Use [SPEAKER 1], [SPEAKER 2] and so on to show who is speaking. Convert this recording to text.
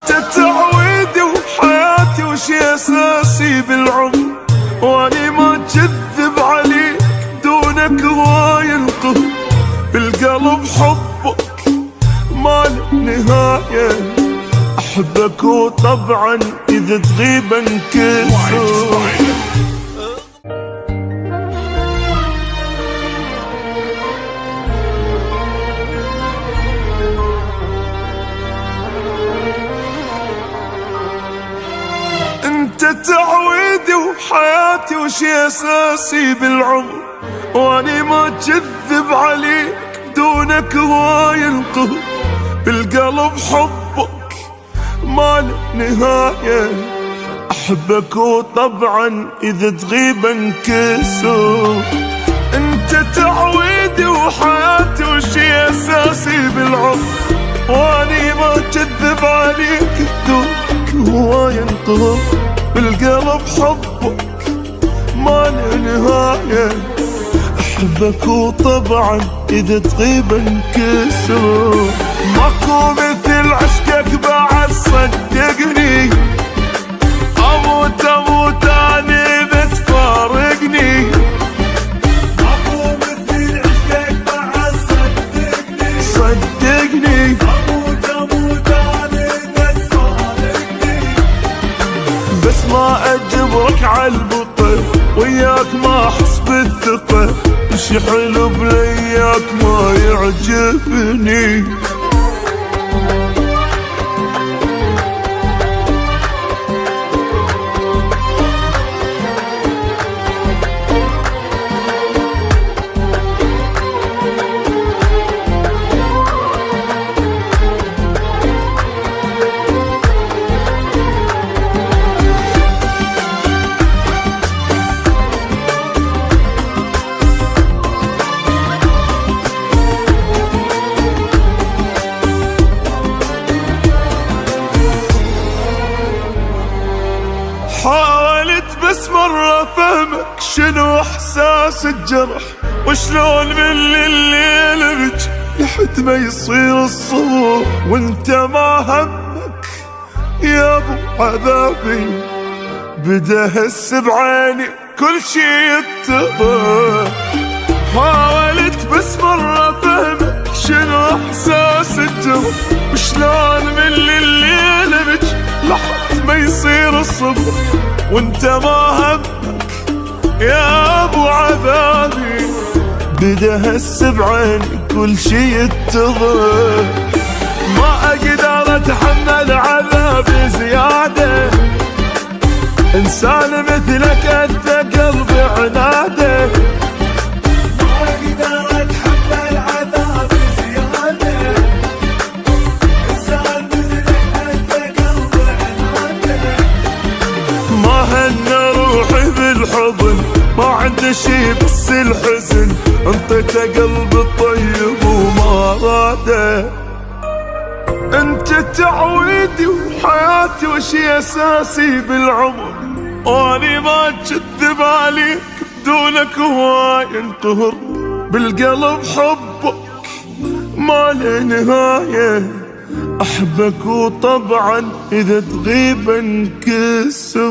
[SPEAKER 1] تعويدي وحياتي وشي اساسي بالعمر، واني ما كذب عليك دونك هواي القهر. بالقلب حبك ما له نهاية، احبك وطبعا اذا تغيب انكسر. انت تعويدي وحياتي وشي اساسي بالعمر، واني ما كذب عليك دونك هواي القهر. بالقلب حبك ما له نهاية، احبك وطبعا اذا تغيب انكسر. انت تعويدي وحياتي وشي اساسي بالعمر، واني ما كذب عليك دونك هواي القهر. بالقلب حبك ما له نهاية، احبك وطبعا اذا تغيب انكسر. ماكو مثل عشقك بعد صدقني، اموت اموت اني بتفارقني. ماكو مثل عشقك بعد صدقني، صدقني اموت اموت اني بتفارقني. بس ما اجبرك عالبطل، وياك ما احس بالثقة. وشي حلو بلياك ما يعجبني. حاولت بس مرة فهمك شنو احساس الجرح، وشلون من الليل بج لحد ما يصير الصبح. وانت ما همك يا ابو عذابي، بدا هس بعيني كل شي يتضح. حاولت بس مرة فهمك شنو احساس الجرح، وشلون من الليل بج لحد ما يصير الصبح. وانت ما همك يا ابو عذابي، بدا هس بعيني كل شي يتضح. ما اقدر اتحمل عذابي زيادة، انسان مثلك انت قلبي عناده. ما اقدر اتحمل عذابي زيادة، انسان مثلك انت قلبي عناده. ما هن روحي بالحضن، ما عنده شي بس الحزن. انطيته قلبي الطيب وما راده. انت تعويدي وحياتي وشي اساسي بالعمر، واني ما كذب عليك بدونك هواي انقهر. بالقلب حبك ما له نهاية، احبك وطبعا اذا تغيب انكسر.